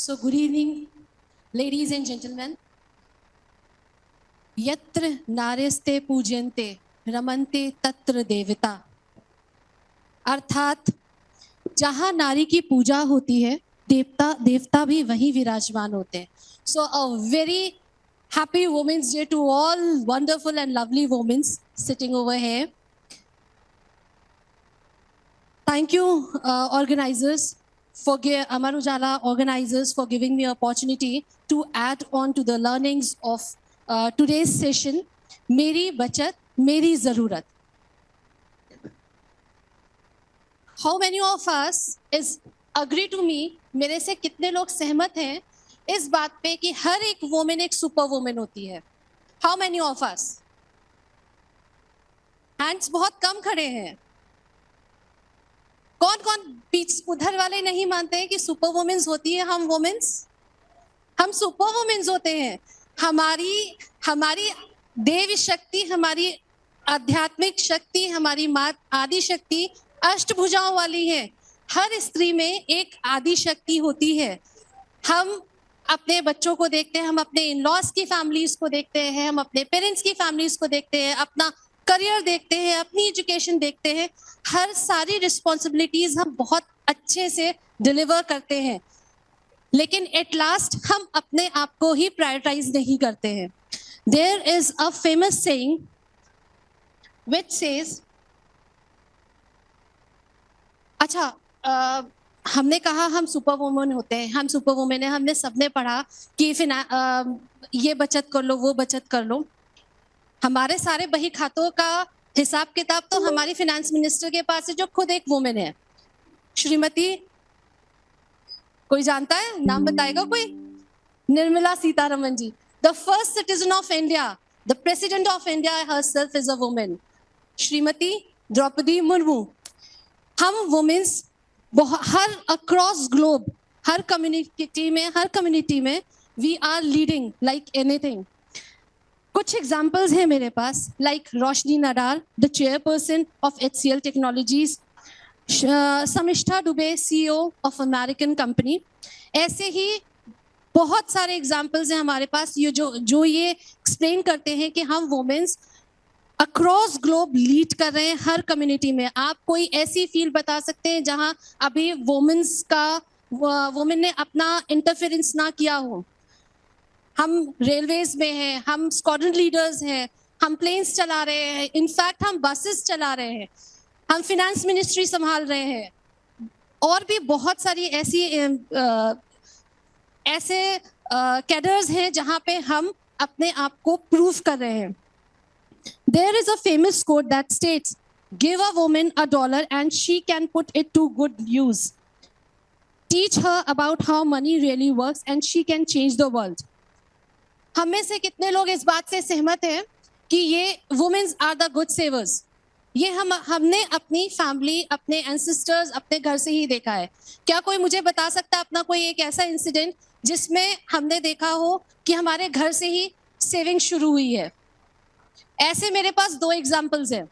So good evening, ladies and gentlemen. यत्र नार्यस्ते पूज्यन्ते रमन्ते तत्र देवता। अर्थात जहाँ नारी की पूजा होती है देवता भी वहीं विराजमान होते हैं. So a very happy Women's Day to all wonderful and lovely women sitting over here. Thank you organizers for Amar Ujala organizers for giving me opportunity to add on to the learnings of today's session. मेरी बचत मेरी ज़रूरत. How many of us is agree to me? मेरे से कितने लोग सहमत हैं इस बात पे कि हर एक वुमेन एक सुपर वुमेन होती है? How many of us? Hands बहुत कम खड़े हैं. कौन कौन बीच उधर वाले नहीं मानते हैं कि सुपर वुमेन्स होती है? हम सुपर वुमेन्स होते हैं. हमारी देवी शक्ति, हमारी आध्यात्मिक शक्ति, हमारी माँ आदि शक्ति अष्टभुजाओं वाली है. हर स्त्री में एक आदि शक्ति होती है. हम अपने बच्चों को देखते हैं, हम अपने इन लॉज की फैमिलीज को देखते हैं, हम अपने पेरेंट्स की फैमिलीज को देखते हैं, अपना करियर देखते हैं, अपनी एजुकेशन देखते हैं. हर सारी रिस्पॉन्सिबिलिटीज हम बहुत अच्छे से डिलीवर करते हैं, लेकिन एट लास्ट हम अपने आप को ही प्रायोरिटाइज नहीं करते हैं. There is a famous saying which says, अच्छा हमने कहा हम सुपर वुमन होते हैं, हम सुपर वुमेन है. हमने सबने पढ़ा कि ये बचत कर लो, वो बचत कर लो. हमारे सारे बही खातों का हिसाब किताब तो हमारी फाइनेंस मिनिस्टर के पास है, जो खुद एक वुमेन है. श्रीमती, कोई जानता है? नाम बताएगा कोई? Nirmala Sitharaman ji. The first citizen of India, the president of India herself is a women. Shrimati Droupadi Murmu. हम वुमेन्स हर अक्रॉस ग्लोब, हर कम्युनिटी में we are leading like anything. कुछ एग्जाम्पल्स हैं मेरे पास, like Roshni Nadar, the chairperson of HCL technologies, Samishtha Dubey, CEO of American company. ऐसे ही बहुत सारे एग्जाम्पल्स हैं हमारे पास जो ये एक्सप्लेन करते हैं कि हम वुमेन्स अक्रॉस ग्लोब लीड कर रहे हैं हर कम्युनिटी में. आप कोई ऐसी फील्ड बता सकते हैं जहां अभी वुमेन ने अपना इंटरफेरेंस ना किया हो? हम रेलवेज में हैं, हम स्क्वाड्रन लीडर्स हैं, हम प्लेन्स चला रहे हैं, इनफैक्ट हम बसेस चला रहे हैं, हम फिनेंस मिनिस्ट्री संभाल रहे हैं, और भी बहुत सारी ऐसे कैडर्स हैं जहां पे हम अपने आप को प्रूव कर रहे हैं. There is a famous quote that states, "Give a woman $1 and she can put it to good use. Teach her about how money really works and she can change the world." हम में से कितने लोग इस बात से सहमत हैं कि ये वुमेन्स आर द गुड सेवर्स? ये हमने अपनी फैमिली, अपने एंसेस्टर्स, अपने घर से ही देखा है. क्या कोई मुझे बता सकता है अपना कोई एक ऐसा इंसिडेंट जिसमें हमने देखा हो कि हमारे घर से ही सेविंग शुरू हुई है? ऐसे मेरे पास 2 एग्जाम्पल्स हैं.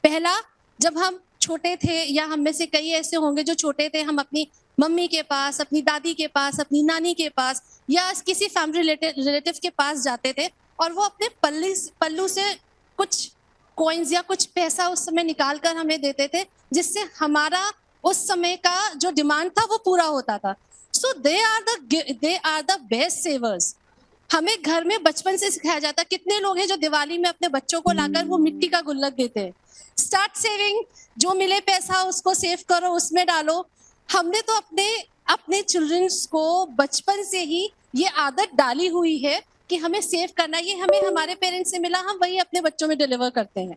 पहला, जब हम छोटे थे, या हम में से कई ऐसे होंगे जो छोटे थे, हम अपनी मम्मी के पास, अपनी दादी के पास, अपनी नानी के पास या किसी फैमिली रिलेटिव के पास जाते थे, और वो अपने पल्लू से कुछ कॉइन्स या कुछ पैसा उस समय निकाल कर हमें देते थे, जिससे हमारा उस समय का जो डिमांड था वो पूरा होता था. सो दे आर द बेस्ट सेवर्स. हमें घर में बचपन से सिखाया जाता. कितने लोग हैं जो दिवाली में अपने बच्चों को लाकर वो मिट्टी का गुल्लक देते हैं? स्टार्ट सेविंग, जो मिले पैसा उसको सेव करो, उसमें डालो. हमने तो अपने चिल्ड्रंस को बचपन से ही ये आदत डाली हुई है कि हमें सेव करना. ये हमें हमारे पेरेंट्स से मिला, हम वही अपने बच्चों में डिलीवर करते हैं.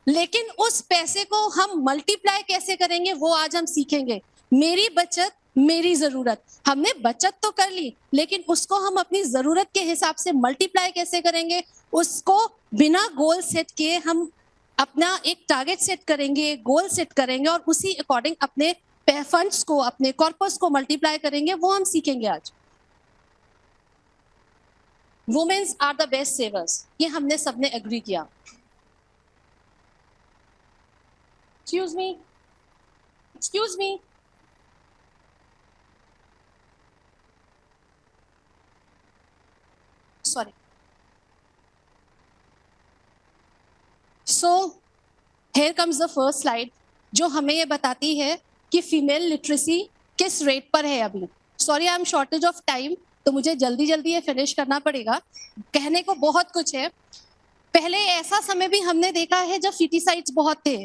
लेकिन उस पैसे को हम मल्टीप्लाई कैसे करेंगे वो आज हम सीखेंगे. मेरी बचत मेरी जरूरत. हमने बचत तो कर ली, लेकिन उसको हम अपनी जरूरत के हिसाब से मल्टीप्लाई कैसे करेंगे? उसको बिना गोल सेट किए हम अपना एक टारगेट सेट करेंगे, गोल सेट करेंगे, और उसी अकॉर्डिंग अपने फंड्स को, अपने कॉर्पस को मल्टीप्लाई करेंगे. वो हम सीखेंगे आज. वुमेन्स आर द बेस्ट सेवर्स, ये हमने सबने एग्री किया. Excuse me. So here comes the first slide जो हमें ये बताती है कि फीमेल लिटरेसी किस रेट पर है अभी. Sorry, I am shortage of time, तो मुझे जल्दी जल्दी ये फिनिश करना पड़ेगा. कहने को बहुत कुछ है. पहले ऐसा समय भी हमने देखा है जब फीटिसाइड्स बहुत थे.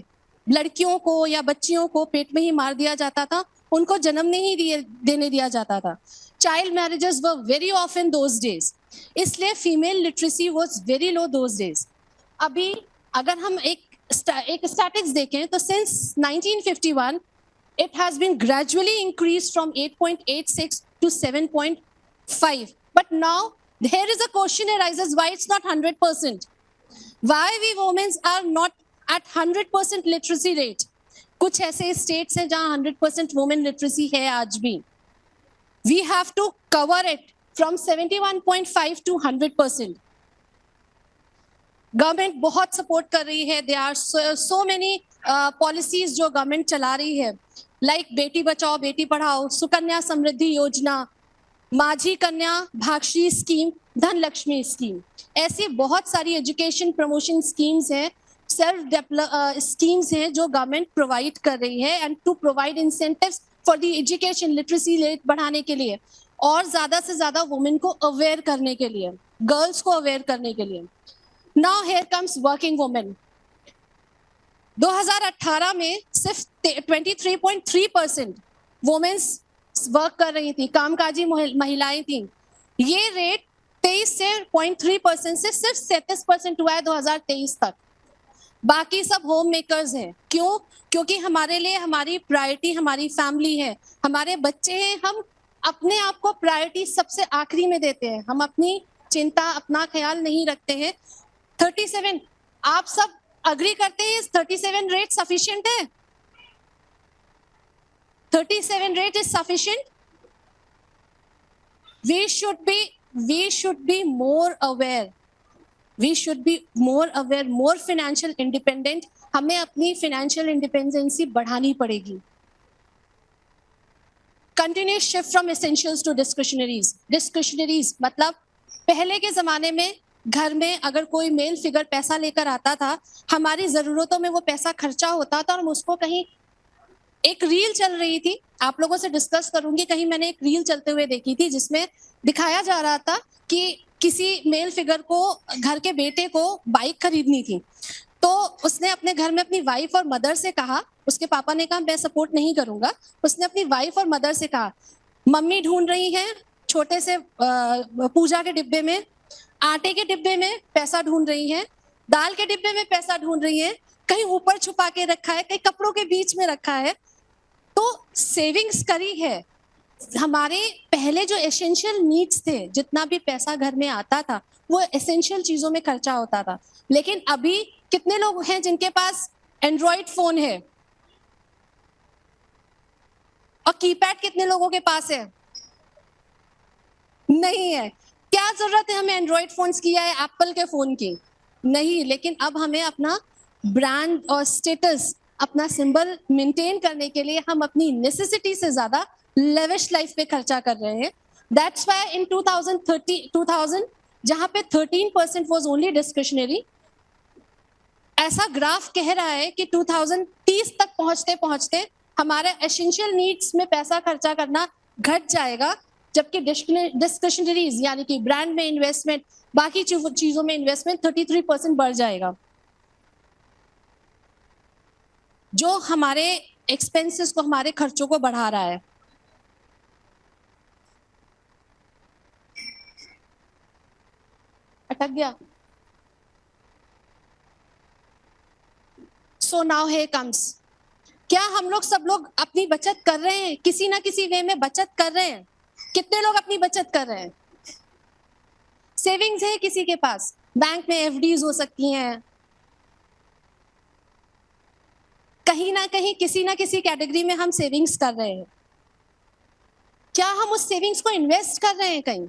लड़कियों को या बच्चियों को पेट में ही मार दिया जाता था, उनको जन्म नहीं देने दिया जाता था. Child marriages were very often those days, इसलिए female literacy was very low those days. अभी अगर हम एक स्टैटिक्स देखें तो since 1951 it has been gradually increased from 8.86 to 7.5. But now here is a question arises, why it's not 100%? Why we women are not at 100% literacy rate? कुछ ऐसे states हैं जहाँ 100% women literacy है आज भी. We have to cover it from 71.5 to 100%. Government बहुत support कर रही है. They are so many policies जो गवर्नमेंट चला रही है, लाइक बेटी बचाओ बेटी पढ़ाओ, सुकन्या समृद्धि योजना, माझी कन्या भागश्री स्कीम, धन लक्ष्मी स्कीम. ऐसी बहुत सारी एजुकेशन प्रमोशन स्कीम्स हैं, सेल्फ स्कीम्स हैं जो गवर्नमेंट प्रोवाइड कर रही है, and to provide incentives for the education literacy rate बढ़ाने के लिए और ज्यादा से ज्यादा वुमेन को अवेयर करने के लिए, गर्ल्स को अवेयर करने के लिए. Now here comes working women. 2018 में सिर्फ 23.3% वुमेन्स वर्क कर रही थी, कामकाजी महिलाएं थी. ये रेट 23.3% से सिर्फ 37% हुआ है 2023 तक. बाकी सब होम मेकर्स हैं. क्यों? क्योंकि हमारे लिए हमारी प्रायोरिटी हमारी फैमिली है, हमारे बच्चे हैं. हम अपने आप को प्रायोरिटी सबसे आखिरी में देते हैं, हम अपनी चिंता अपना ख्याल नहीं रखते हैं. 37, आप सब अग्री करते हैं 37 रेट सफिशिएंट है? 37 rate is sufficient? we should be more aware, more financial independent. हमें अपनी financial independency बढ़ानी पड़ेगी. Continuous shift from essentials to discretionaries मतलब पहले के जमाने में घर में अगर कोई मेल फिगर पैसा लेकर आता था, हमारी जरूरतों में वो पैसा खर्चा होता था और हम उसको कहीं, एक रील चल रही थी, आप लोगों से डिस्कस करूंगी, कहीं मैंने एक रील चलते हुए देखी थी जिसमें दिखाया जा रहा था कि किसी मेल फिगर को, घर के बेटे को बाइक खरीदनी थी, तो उसने अपने घर में अपनी वाइफ और मदर से कहा, उसके पापा ने कहा मैं सपोर्ट नहीं करूंगा, उसने अपनी वाइफ और मदर से कहा मम्मी ढूंढ रही हैं छोटे से पूजा के डिब्बे में, आटे के डिब्बे में पैसा ढूंढ रही हैं, दाल के डिब्बे में पैसा ढूंढ रही हैं, कहीं ऊपर छुपा के रखा है, कहीं कपड़ों के बीच में रखा है. तो सेविंग्स करी है. हमारे पहले जो एसेंशियल नीड्स थे, जितना भी पैसा घर में आता था वो एसेंशियल चीजों में खर्चा होता था. लेकिन अभी कितने लोग हैं जिनके पास एंड्रॉइड फोन है? और कीपैड कितने लोगों के पास है? नहीं है. क्या जरूरत है हमें एंड्रॉइड फोन्स की या एप्पल के फोन की? नहीं. लेकिन अब हमें अपना ब्रांड और स्टेटस, अपना सिंबल मेंटेन करने के लिए हम अपनी नेसेसिटी से ज्यादा लेविश लाइफ पे खर्चा कर रहे हैं. दैट्स व्हाई इन 2000 जहां पे 13% वाज ओनली डिस्क्रिशनरी, ऐसा ग्राफ कह रहा है कि 2030 तक पहुंचते पहुंचते हमारे एसेंशियल नीड्स में पैसा खर्चा करना घट जाएगा, जबकि डिस्क्रिशनरीज यानी कि ब्रांड में इन्वेस्टमेंट, बाकी चीजों में इन्वेस्टमेंट 33% बढ़ जाएगा, जो हमारे एक्सपेंसेस को, हमारे खर्चों को बढ़ा रहा है. अटक गया. सो नाउ हियर कम्स, क्या हम लोग सब लोग अपनी बचत कर रहे हैं? किसी ना किसी वे में बचत कर रहे हैं. कितने लोग अपनी बचत कर रहे हैं? सेविंग्स है किसी के पास? बैंक में एफडीज हो सकती हैं, कहीं ना कहीं किसी ना किसी कैटेगरी में हम सेविंग्स कर रहे हैं. क्या हम उस सेविंग्स को इन्वेस्ट कर रहे हैं कहीं?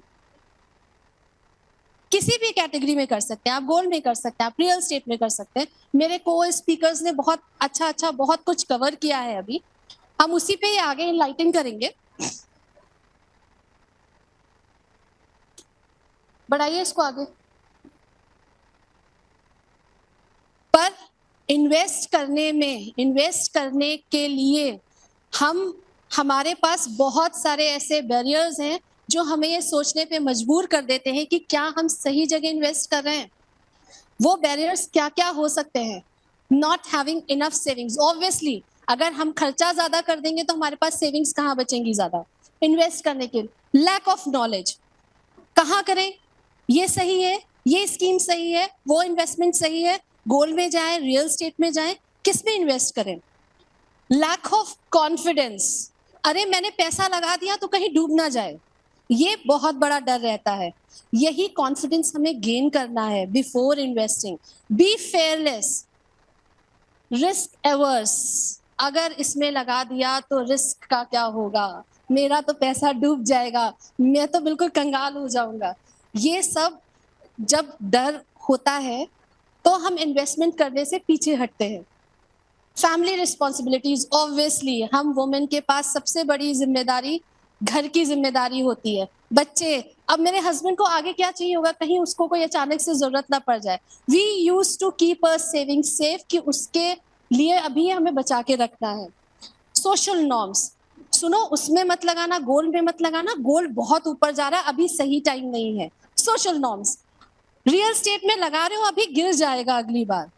किसी भी कैटेगरी में कर सकते हैं. आप गोल्ड में कर सकते हैं, आप रियल एस्टेट में कर सकते हैं. मेरे को स्पीकर्स ने बहुत अच्छा बहुत कुछ कवर किया है. अभी हम उसी पे आगे इनलाइटन करेंगे. बढ़ाइए इसको आगे. पर इन्वेस्ट करने के लिए हमारे पास बहुत सारे ऐसे बैरियर्स हैं जो हमें ये सोचने पे मजबूर कर देते हैं कि क्या हम सही जगह इन्वेस्ट कर रहे हैं। वो बैरियर्स क्या क्या हो सकते हैं? Not having enough savings, obviously अगर हम खर्चा ज्यादा कर देंगे तो हमारे पास सेविंग्स कहाँ बचेंगी ज्यादा इन्वेस्ट करने के। लैक ऑफ नॉलेज, कहाँ करें, ये सही है, ये स्कीम सही है, वो इन्वेस्टमेंट सही है, गोल्ड में जाएं, रियल स्टेट में जाएं, किस में इन्वेस्ट करें। लैक ऑफ कॉन्फिडेंस, अरे मैंने पैसा लगा दिया तो कहीं डूब ना जाए, ये बहुत बड़ा डर रहता है। यही कॉन्फिडेंस हमें गेन करना है before investing. Be fearless, risk averse, अगर इसमें लगा दिया तो रिस्क का क्या होगा, मेरा तो पैसा डूब जाएगा, मैं तो बिल्कुल कंगाल हो जाऊंगा। ये सब जब डर होता है तो हम इन्वेस्टमेंट करने से पीछे हटते हैं। फैमिली रिस्पॉन्सिबिलिटीज, ऑब्वियसली हम वुमेन के पास सबसे बड़ी जिम्मेदारी घर की जिम्मेदारी होती है। बच्चे, अब मेरे हस्बैंड को आगे क्या चाहिए होगा, कहीं उसको कोई अचानक से जरूरत ना पड़ जाए। We use to keep a saving safe, कि उसके लिए अभी हमें बचा के रखना है। सोशल नॉर्म्स, सुनो उसमें मत लगाना, गोल्ड में मत लगाना, गोल्ड बहुत ऊपर जा रहा है, अभी सही टाइम नहीं है। सोशल नॉर्म्स, रियल स्टेट में लगा रहे हो अभी गिर जाएगा अगली बार।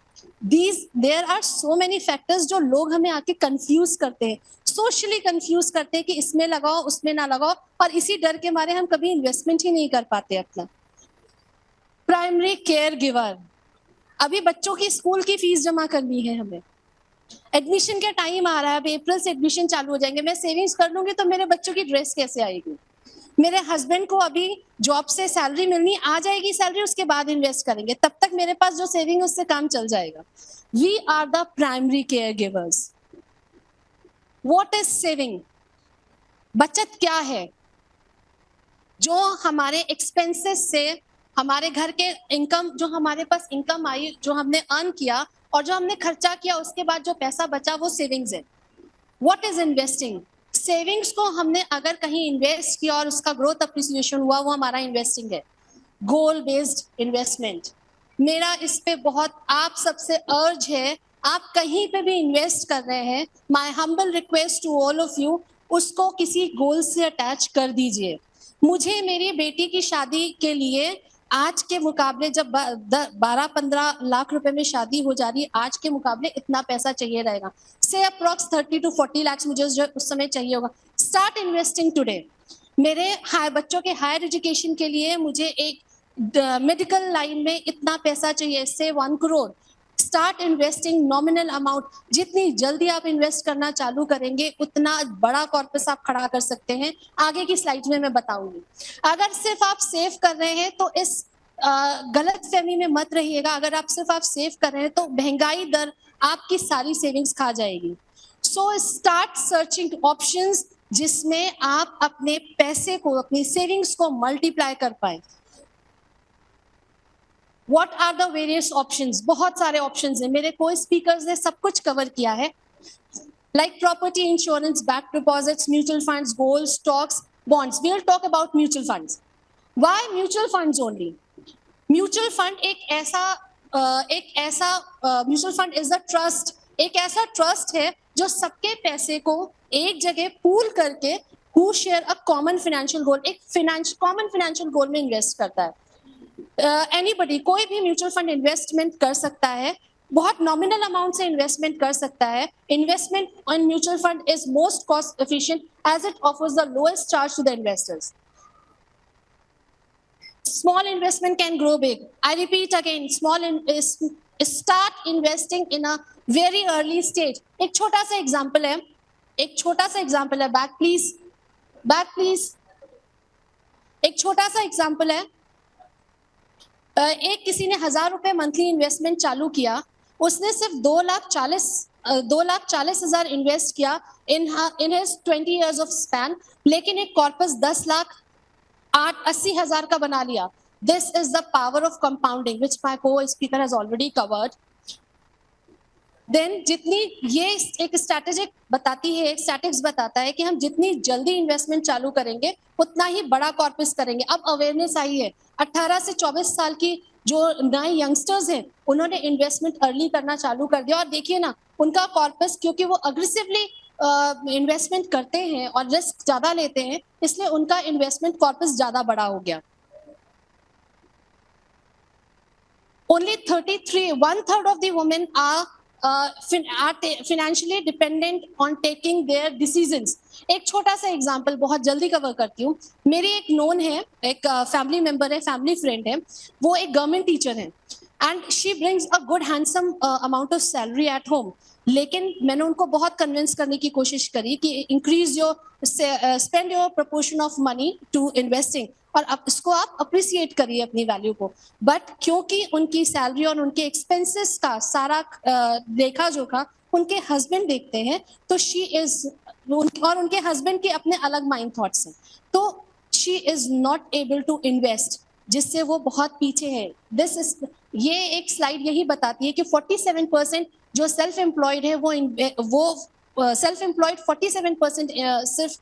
There are so many factors जो लोग हमें आके कंफ्यूज करते हैं, सोशली कंफ्यूज करते हैं कि इसमें लगाओ उसमें ना लगाओ, और इसी डर के मारे हम कभी इन्वेस्टमेंट ही नहीं कर पाते अपना। प्राइमरी केयर गिवर, अभी बच्चों की स्कूल की फीस जमा करनी है हमें, एडमिशन का टाइम आ रहा है, अब अप्रैल से एडमिशन चालू हो जाएंगे, मैं सेविंग्स कर लूंगी तो मेरे बच्चों की ड्रेस कैसे आएगी। मेरे हस्बैंड को अभी जॉब से सैलरी मिलनी, आ जाएगी सैलरी उसके बाद इन्वेस्ट करेंगे, तब तक मेरे पास जो सेविंग है उससे काम चल जाएगा। We are the primary care givers. What is saving? बचत क्या है? जो हमारे एक्सपेंसेस से, हमारे घर के इनकम, जो हमारे पास इनकम आई, जो हमने अर्न किया और जो हमने खर्चा किया, उसके बाद जो पैसा बचा वो सेविंग्स है। What is investing? सेविंग्स को हमने अगर कहीं इन्वेस्ट किया और उसका ग्रोथ अप्रिसिएशन हुआ, वो हमारा इन्वेस्टिंग है। गोल बेस्ड इन्वेस्टमेंट, मेरा इस पे बहुत आप सबसे अर्ज है, आप कहीं पे भी इन्वेस्ट कर रहे हैं, my humble request to all of you, उसको किसी गोल से अटैच कर दीजिए। मुझे मेरी बेटी की शादी के लिए आज के मुकाबले, जब 12-15 लाख रुपए में शादी हो जा रही है, आज के मुकाबले इतना पैसा चाहिए रहेगा, से अप्रॉक्स 30 to 40 लाख मुझे उस समय चाहिए होगा। Start investing today. मेरे बच्चों के हायर एजुकेशन के लिए मुझे एक मेडिकल लाइन में इतना पैसा चाहिए, से 1 crore. Start investing nominal amount, जितनी जल्दी आप इन्वेस्ट करना चालू करेंगे उतना बड़ा कॉर्पस आप खड़ा कर सकते हैं। आगे की स्लाइड में मैं बताऊंगी। अगर सिर्फ आप सेव कर रहे हैं तो इस गलत फहमी में मत रहिएगा। अगर आप सिर्फ सेव कर रहे हैं तो महंगाई दर आपकी सारी सेविंग्स खा जाएगी। सो स्टार्ट सर्चिंग ऑप्शंस जिसमें आप अपने पैसे को, अपनी सेविंग्स को मल्टीप्लाई कर पाए। What are the various options? बहुत सारे ऑप्शंस हैं, मेरे को स्पीकर्स ने सब कुछ कवर किया है। Like property insurance, back deposits, mutual funds, gold, stocks, bonds. We will talk about mutual funds. Why mutual funds only? Mutual fund एक ऐसा mutual fund is a trust, एक ऐसा ट्रस्ट है जो सबके पैसे को एक जगह पूल करके who share a common financial goal, एक common financial goal में इन्वेस्ट करता है। एनीबडी, कोई भी म्यूचुअल फंड इन्वेस्टमेंट कर सकता है, बहुत नॉमिनल अमाउंट से इन्वेस्टमेंट कर सकता है। Investment in mutual fund is most cost efficient as it offers the lowest charge to the investors. Small investment can grow big. I repeat again, start investing in a very early stage. एक छोटा सा example है, back please. एक छोटा सा example है, एक किसी ने 1000 रुपए मंथली इन्वेस्टमेंट चालू किया, उसने सिर्फ 2,40,000 इन्वेस्ट किया in his 20 years of span, लेकिन एक कॉर्पस 10,80,000 का बना लिया। This is the power of compounding which my co-speaker has already covered. Then जितनी ये एक स्ट्रैटेजिक बताती है, एक स्टैटिक्स बताता है कि हम जितनी जल्दी इन्वेस्टमेंट चालू करेंगे उतना ही बड़ा कॉर्पस करेंगे। अब अवेयरनेस आई है, 18 से 24 साल की जो नए यंगस्टर्स हैं उन्होंने इन्वेस्टमेंट अर्ली करना चालू कर दिया, और देखिए ना उनका कॉर्पस, क्योंकि वो अग्रेसिवली इन्वेस्टमेंट करते हैं और रिस्क ज्यादा लेते हैं, इसलिए उनका इन्वेस्टमेंट कॉर्पस ज्यादा बड़ा हो गया। Only 33, 1/3 of the women are financially dependent on taking their decisions. एक छोटा सा एग्जाम्पल बहुत जल्दी कवर करती हूँ। मेरी एक नोन है, एक फैमिली मेंबर है, फैमिली फ्रेंड है, वो एक गवर्नमेंट टीचर है and she brings a good handsome amount of salary at home. लेकिन मैंने उनको बहुत कन्विंस करने की कोशिश करी कि increase your spend your proportion of money to investing, और अब इसको आप अप्रिसिएट करिए अपनी वैल्यू को। बट क्योंकि उनकी सैलरी और उनके एक्सपेंसेस का सारा देखा जोखा उनके हस्बैंड देखते हैं, तो शी इज, और उनके हस्बैंड के अपने अलग माइंड थॉट्स हैं, तो she is not able to invest, जिससे वो बहुत पीछे है। दिस इज, ये एक स्लाइड यही बताती है कि 47% जो सेल्फ एम्प्लॉयड है वो सेल्फ एम्प्लॉयड 47% सिर्फ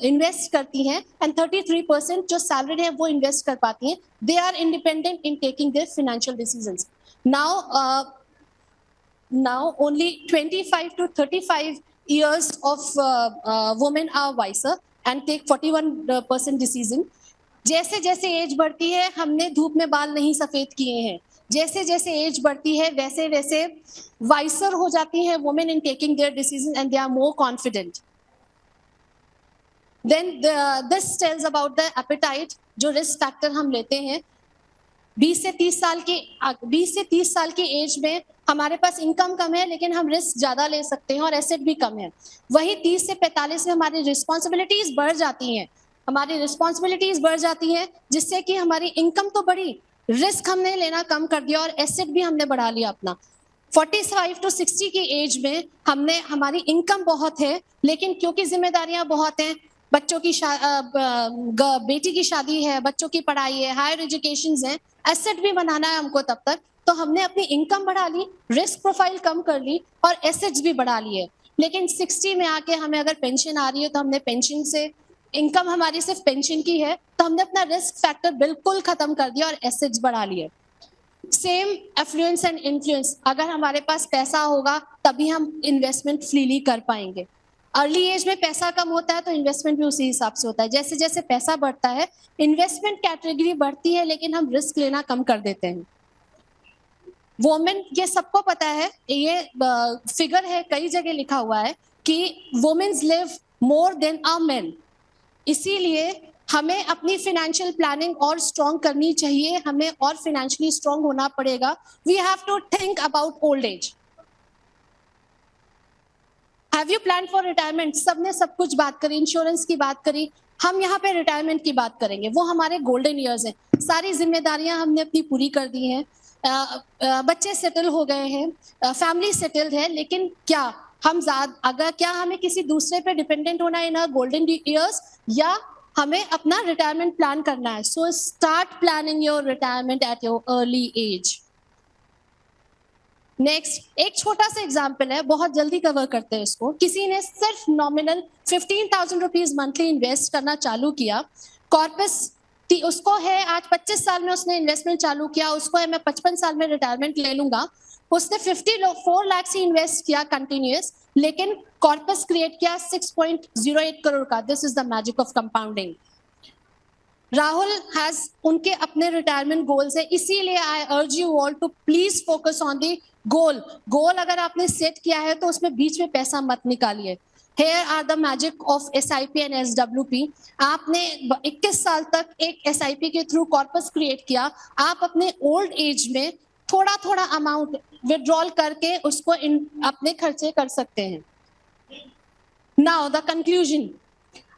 इन्वेस्ट करती हैं, एंड 33% जो सैलरीड है वो इन्वेस्ट कर पाती हैं। They are independent in taking their financial decisions. Now only 25 to 35 years of women are wiser and take 41% decision. जैसे जैसे एज बढ़ती है, हमने धूप में बाल नहीं सफेद किए हैं, जैसे जैसे एज बढ़ती है वैसे वैसे वाइसर हो जाती है women in taking their decision and they are more confident. Then this tells about the appetite, जो रिस्क फैक्टर हम लेते हैं। 20 से 30 साल की एज में हमारे पास इनकम कम है लेकिन हम रिस्क ज्यादा ले सकते हैं और एसेट भी कम है। वही 30 से 45 में हमारी रिस्पॉन्सिबिलिटीज बढ़ जाती हैं, जिससे कि हमारी इनकम तो बढ़ी, रिस्क हमने लेना कम कर दिया और एसेट भी हमने बढ़ा लिया अपना। 45 to 60 की एज में हमारी इनकम बहुत है, लेकिन क्योंकि जिम्मेदारियां बहुत हैं, बच्चों की बेटी की शादी है, बच्चों की पढ़ाई है, हायर एजुकेशन है, एसेट भी बनाना है हमको, तब तक तो हमने अपनी इनकम बढ़ा ली, रिस्क प्रोफाइल कम कर ली और एसेट्स भी बढ़ा लिए। लेकिन 60 में आके हमें अगर पेंशन आ रही है तो हमने पेंशन से, इनकम हमारी सिर्फ पेंशन की है, तो हमने अपना रिस्क फैक्टर बिल्कुल खत्म कर दिया और एसेट्स बढ़ा लिए। सेम एफ्लुएंस एंड इन्फ्लुएंस, अगर हमारे पास पैसा होगा तभी हम इन्वेस्टमेंट फ्रीली कर पाएंगे। अर्ली एज में पैसा कम होता है तो इन्वेस्टमेंट भी उसी हिसाब से होता है। जैसे जैसे पैसा बढ़ता है इन्वेस्टमेंट कैटेगरी बढ़ती है, लेकिन हम रिस्क लेना कम कर देते हैं। वुमेन, ये सबको पता है, ये फिगर है, कई जगह लिखा हुआ है कि women's live more than a men. इसीलिए हमें अपनी फाइनेंशियल प्लानिंग और स्ट्रॉन्ग करनी चाहिए, हमें और फाइनेंशियली स्ट्रॉन्ग होना पड़ेगा। We have to think about old age. Have you plan for retirement? सबने सब कुछ बात करी, इंश्योरेंस की बात करी, हम यहाँ पे रिटायरमेंट की बात करेंगे। वो हमारे गोल्डन ईयर्स हैं, सारी जिम्मेदारियां हमने अपनी पूरी कर दी हैं, बच्चे सेटल हो गए हैं, फैमिली सेटल्ड है, लेकिन क्या हमें किसी दूसरे पे डिपेंडेंट होना है इन आवर गोल्डन ईयर्स, या हमें अपना रिटायरमेंट प्लान करना है? So start planning your retirement at your early age. Next एक छोटा सा एग्जाम्पल है, बहुत जल्दी कवर करते हैं इसको। किसी ने सिर्फ नॉमिनल 15,000 रुपीज मंथली इन्वेस्ट करना चालू किया, कॉर्पस उसको है, आज 25 साल में उसने इन्वेस्टमेंट चालू किया, उसको है मैं 55 साल में रिटायरमेंट ले लूंगा। उसने 4 लाख से इन्वेस्ट किया कंटिन्यूअस, लेकिन कॉर्पस क्रिएट किया 6.08 करोड़ का। This is the magic of compounding. Rahul has उनके अपने रिटायरमेंट गोल्स है, इसीलिए I urge you all to please focus on the goal अगर आपने सेट किया है तो उसमें बीच में पैसा मत निकालिए। Here are the magic of SIP and SWP. आपने 21 साल तक एक SIP के थ्रू कॉर्पस क्रिएट किया, आप अपने ओल्ड एज में थोड़ा थोड़ा अमाउंट विड्रॉल करके उसको अपने खर्चे कर सकते हैं। Now the conclusion.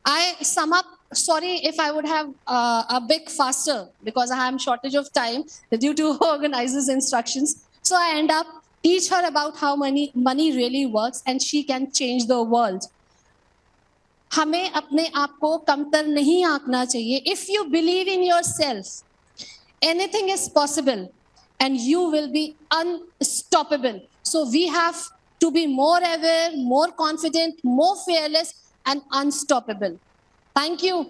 I sum up. Sorry if I would have a bit faster because I am shortage of time due to organizers' instructions. So I end up, teach her about how money really works and she can change the world. हमें अपने आप को कमतर नहीं आंकना चाहिए। If you believe in yourself, anything is possible and you will be unstoppable. So we have to be more aware, more confident, more fearless and unstoppable. Thank you.